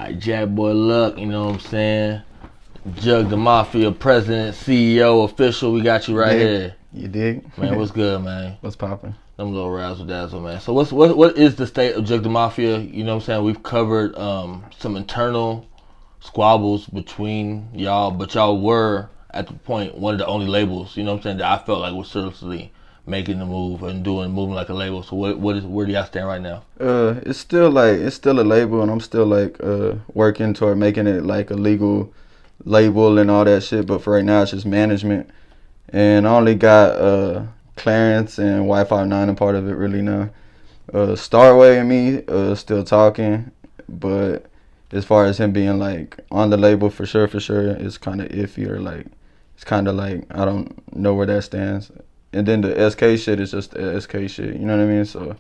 right, JacqboiLucc, you know what I'm saying? Jug the Mafia, president, CEO, official, we got you right here. You dig? Man, what's good, man? What's poppin'? Them little razzle dazzle, man. So what is the state of Jug the Mafia? You know what I'm saying? We've covered some internal squabbles between y'all, but y'all were at the point one of the only labels, you know what I'm saying, that I felt like was seriously making the move and moving like a label. So where do y'all stand right now? It's still a label, and I'm still working toward making it like a legal label and all that shit. But for right now, it's just management, and I only got Clarence and Wi-Fi 9 a part of it really now. Starway and me still talking, but as far as him being like on the label for sure, it's kind of iffy, or like it's kind of like I don't know where that stands. And then the SK shit is just the SK shit, you know what I mean? So,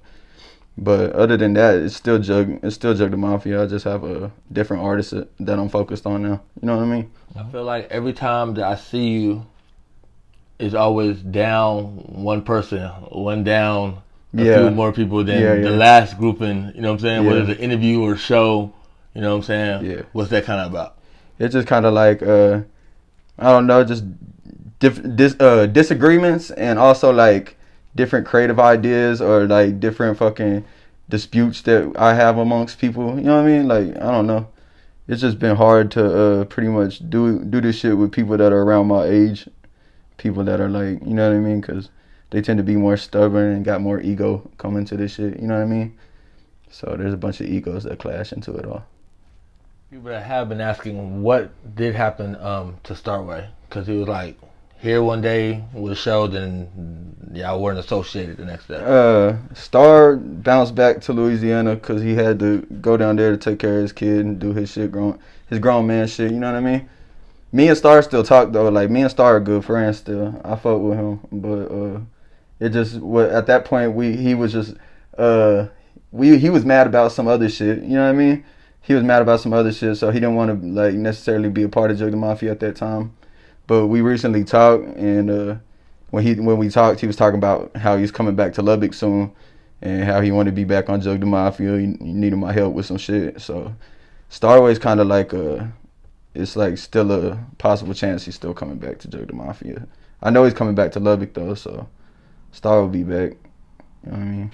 but other than that, it's still Jug the Mafia. I just have a different artist that I'm focused on now. You know what I mean? I feel like every time that I see you, it's always down one person, one down a few more people than the last grouping. You know what I'm saying? Whether it's an interview or show, you know what I'm saying? Yeah. What's that kind of about? It's just kind of like I don't know, just disagreements, and also like different creative ideas, or like different fucking disputes that I have amongst people. You know what I mean? Like, I don't know. It's just been hard to pretty much do this shit with people that are around my age. People that are like, you know what I mean? Because they tend to be more stubborn and got more ego coming to this shit. You know what I mean? So there's a bunch of egos that clash into it all. People that have been asking what did happen to Starway, because he was like here one day with a show, then y'all weren't associated the next day. Star bounced back to Louisiana because he had to go down there to take care of his kid and do his shit, his grown man shit. You know what I mean? Me and Star still talk though. Like, me and Star are good friends still. I fuck with him, but it just at that point he was just he was mad about some other shit. You know what I mean? He was mad about some other shit, so he didn't want to like necessarily be a part of Jug the Mafia at that time. But we recently talked, and when we talked, he was talking about how he's coming back to Lubbock soon, and how he wanted to be back on Jug the Mafia. He needed my help with some shit. So Starway's kind of like it's like still a possible chance he's still coming back to Jug the Mafia. I know he's coming back to Lubbock though, so Star will be back. You know what I mean?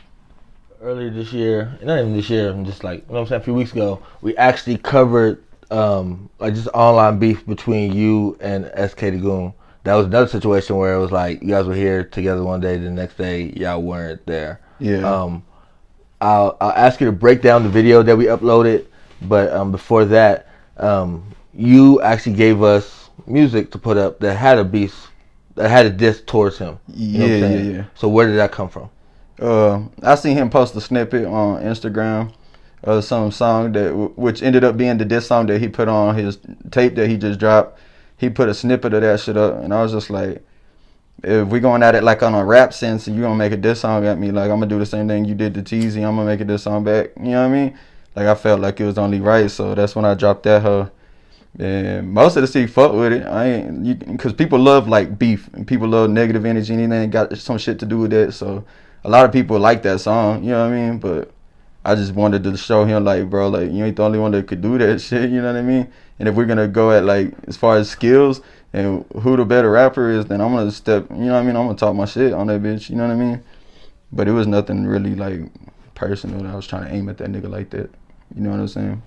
Earlier this year, not even this year, just like, you know what I'm saying, a few weeks ago, we actually covered like just online beef between you and SK da Goon. That was another situation where it was like you guys were here together one day, the next day y'all weren't there. Yeah. I'll ask you to break down the video that we uploaded, but before that, you actually gave us music to put up that had a beef, that had a diss towards him. You know what I'm saying? Yeah. So where did that come from? I seen him post a snippet on Instagram of some song which ended up being the diss song that he put on his tape that he just dropped. He put a snippet of that shit up, and I was just like, if we going at it like on a rap sense, and you gonna make a diss song at me, like I'm gonna do the same thing you did to Teezy, I'm gonna make a diss song back. You know what I mean? Like, I felt like it was only right, so that's when I dropped that hoe. And most of the city fuck with it. Because people love like beef, and people love negative energy, and anything got some shit to do with that. So a lot of people like that song, you know what I mean? But I just wanted to show him, like, bro, like, you ain't the only one that could do that shit, you know what I mean? And if we're gonna go at like as far as skills and who the better rapper is, then I'm gonna step, you know what I mean? I'm gonna talk my shit on that bitch, you know what I mean? But it was nothing really like personal that I was trying to aim at that nigga like that. You know what I'm saying?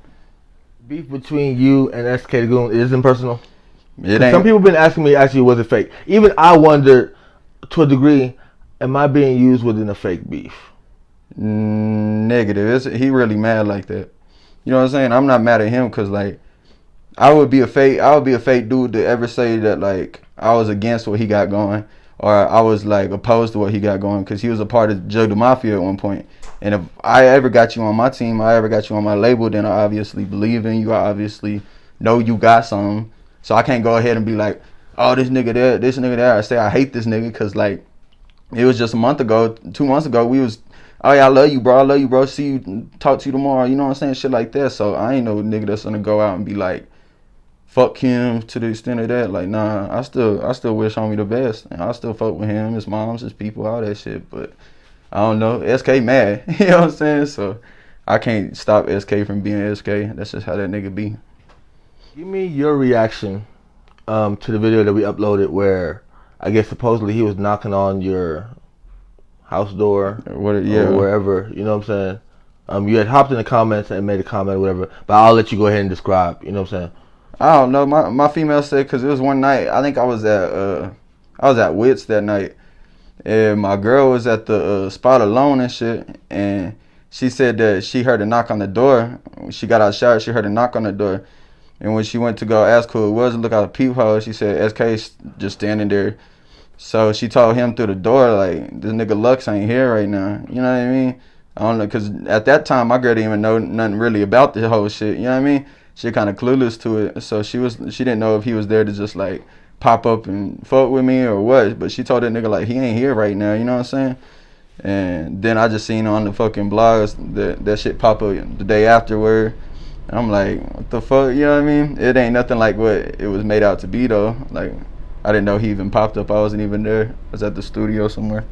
Beef between you and SK da Goon isn't personal? It ain't. Some people been asking me, actually, was it fake? Even I wondered, to a degree, am I being used within a fake beef? Negative. He really mad like that. You know what I'm saying? I'm not mad at him because, like, I would be a fake dude to ever say that, like, I was against what he got going, or I was like opposed to what he got going, because he was a part of Jug the Mafia at one point. And if I ever got you on my team, I ever got you on my label, then I obviously believe in you. I obviously know you got something. So I can't go ahead and be like, oh, this nigga there, this nigga there. I say I hate this nigga because, like, it was just a month ago, 2 months ago, we was, oh yeah, I love you, bro. See you, talk to you tomorrow. You know what I'm saying? Shit like that. So I ain't no nigga that's gonna go out and be like, fuck him to the extent of that. Like, nah, I still wish homie the best, and I still fuck with him, his moms, his people, all that shit. But I don't know, SK mad. You know what I'm saying? So I can't stop SK from being SK. That's just how that nigga be. Give me your reaction to the video that we uploaded where I guess supposedly he was knocking on your house door or wherever, you know what I'm saying? You had hopped in the comments and made a comment or whatever, but I'll let you go ahead and describe, you know what I'm saying? I don't know. My female said, because it was one night, I think I was at Wits that night, and my girl was at the spot alone and shit, and she said that she heard a knock on the door. When she got out of the shower, she heard a knock on the door. And when she went to go ask who it was and look out the peephole, she said SK's just standing there. So she told him through the door, like, this nigga Lux ain't here right now. You know what I mean? I don't know, because at that time, my girl didn't even know nothing really about the whole shit. You know what I mean? She kind of clueless to it. So she didn't know if he was there to just, like, pop up and fuck with me or what. But she told that nigga, like, he ain't here right now. You know what I'm saying? And then I just seen on the fucking blogs that shit pop up the day afterward. And I'm like, what the fuck? You know what I mean? It ain't nothing like what it was made out to be, though. Like, I didn't know he even popped up. I wasn't even there. I was at the studio somewhere.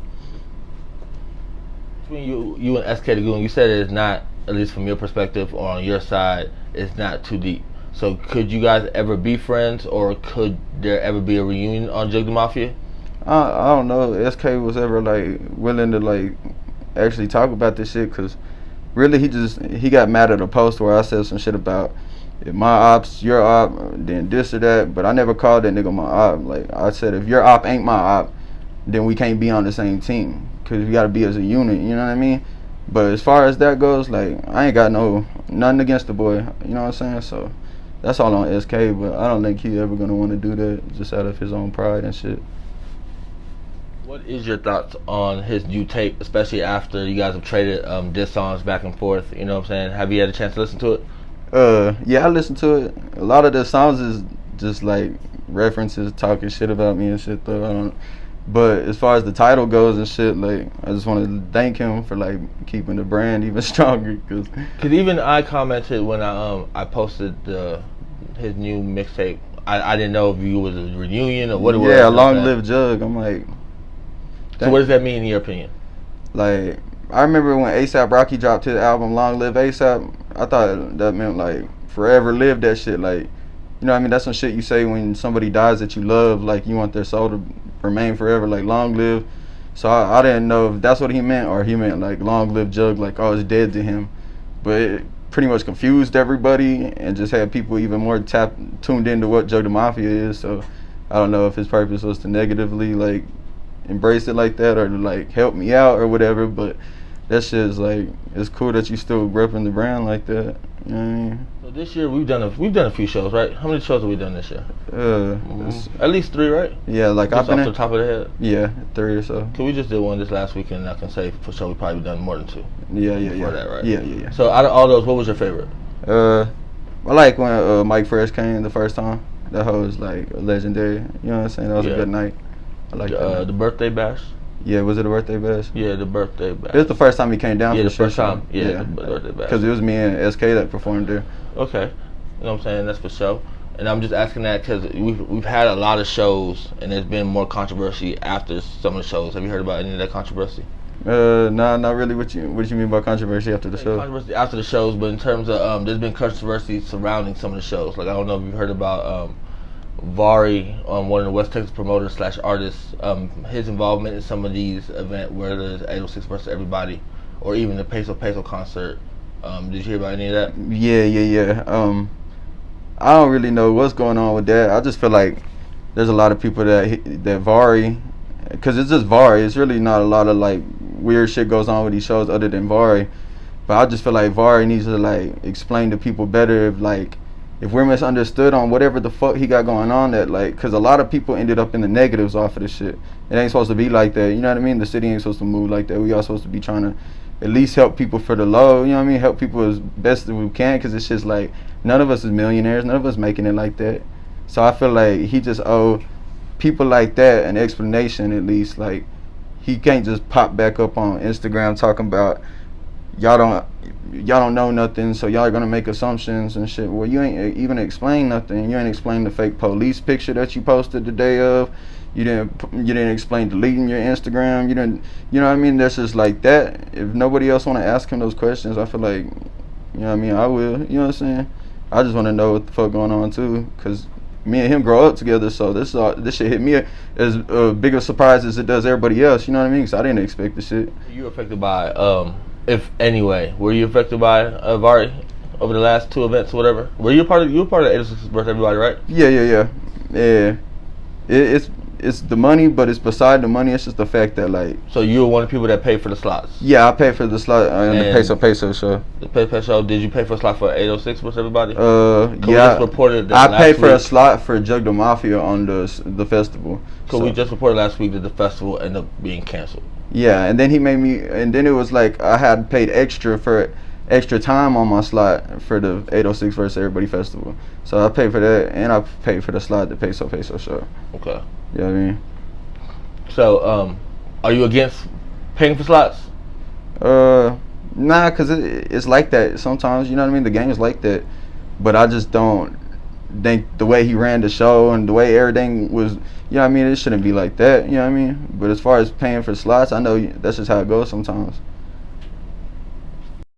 Between you and SK da Goon, you said it's not, at least from your perspective or on your side, it's not too deep. So could you guys ever be friends, or could there ever be a reunion on Jug the Mafia? I don't know if SK was ever like willing to like actually talk about this shit, because really he got mad at a post where I said some shit about if my op's your op, then this or that. But I never called that nigga my op. Like I said, if your op ain't my op, then we can't be on the same team, because we gotta be as a unit. You know what I mean? But as far as that goes, like I ain't got nothing against the boy. You know what I'm saying? So that's all on SK. But I don't think he ever gonna want to do that just out of his own pride and shit. What is your thoughts on his new tape, especially after you guys have traded diss songs back and forth? You know what I'm saying? Have you had a chance to listen to it? Yeah, I listened to it. A lot of the songs is just like references, talking shit about me and shit though. But as far as the title goes and shit, like I just want to thank him for like keeping the brand even stronger. Cause even I commented when I posted his new mixtape. I didn't know if you was a reunion or what it was. Yeah, Long Live Jug. I'm like. So what does that mean in your opinion? Like, I remember when A$AP Rocky dropped his album Long Live A$AP, I thought that meant like forever live that shit. Like, you know what I mean? That's some shit you say when somebody dies that you love, like you want their soul to remain forever, like long live. So I didn't know if that's what he meant, or he meant like Long Live Jug, like oh it's dead to him. But it pretty much confused everybody and just had people even more tuned into what Jug the Mafia is. So I don't know if his purpose was to negatively like embrace it like that or to like help me out or whatever, but that shit is like, it's cool that you still repping the brand like that. You know what I mean? So this year we've done a few shows, right? How many shows have we done this year? At least 3, right? Yeah, like just off the top of the head. Yeah, 3 or so. Cause we just did one this last weekend. I can say for sure we probably done more than 2. Yeah. That, right? Yeah. So out of all those, what was your favorite? I like when Mike Fresh came the first time. That hoe was like legendary. You know what I'm saying? That was a good night. I like the birthday bash. Yeah, was it a birthday bash? Yeah, the birthday bash. It was the first time he came down. Yeah, for the first time. Yeah, the birthday bash. Because it was me and SK that performed there. Okay, you know what I'm saying? That's for sure. And I'm just asking that because we've had a lot of shows, and there's been more controversy after some of the shows. Have you heard about any of that controversy? No, not really. What you mean by controversy after the show? Controversy after the shows, but in terms of there's been controversy surrounding some of the shows. Like I don't know if you've heard about Vari, one of the West Texas promoters / artists, his involvement in some of these events, where there's 806 versus Everybody, or even the Peso concert. Did you hear about any of that? Yeah. I don't really know what's going on with that. I just feel like there's a lot of people that Vari, because it's just Vari. It's really not a lot of like weird shit goes on with these shows other than Vari. But I just feel like Vari needs to like explain to people better if we're misunderstood on whatever the fuck he got going on, that like, because a lot of people ended up in the negatives off of this shit. It ain't supposed to be like that, you know what I mean? The city ain't supposed to move like that. We all supposed to be trying to at least help people for the low, you know what I mean? Help people as best as we can, because it's just like, none of us is millionaires, none of us making it like that. So I feel like he just owe people like that an explanation at least. Like, he can't just pop back up on Instagram talking about y'all don't know nothing, so y'all are gonna make assumptions and shit. Well, you ain't even explain nothing. You ain't explain the fake police picture that you posted the day of. You didn't explain deleting your Instagram. You didn't, you know what I mean? That's just like that. If nobody else want to ask him those questions, I feel like, you know what I mean, I will. You know what I'm saying? I just want to know what the fuck going on too, cause me and him grow up together. So this shit hit me as big a surprise as it does everybody else. You know what I mean? Cause I didn't expect this shit. You were affected by, if anyway, were you affected by Vari over the last 2 events or whatever? You were part of the 806 versus everybody, right? Yeah. It's the money, but it's beside the money. It's just the fact that, like. So you were one of the people that paid for the slots. Yeah, I paid for the slot and the peso show. The peso show. Did you pay for a slot for 806 versus everybody? Yeah. We just reported that I paid for a slot for JacqboiLucc da Mafia on the festival. So we just reported last week that the festival ended up being canceled. Yeah, and then he made me, and then it was like I had paid extra for extra time on my slot for the 806 versus everybody festival. So I paid for that, and I paid for the slot, the peso show. Okay. You know what I mean? So, are you against paying for slots? Nah, cause it's like that sometimes. You know what I mean? The game is like that, but I just don't think the way he ran the show and the way everything was. You know what I mean? It shouldn't be like that. You know what I mean? But as far as paying for slots, I know that's just how it goes sometimes.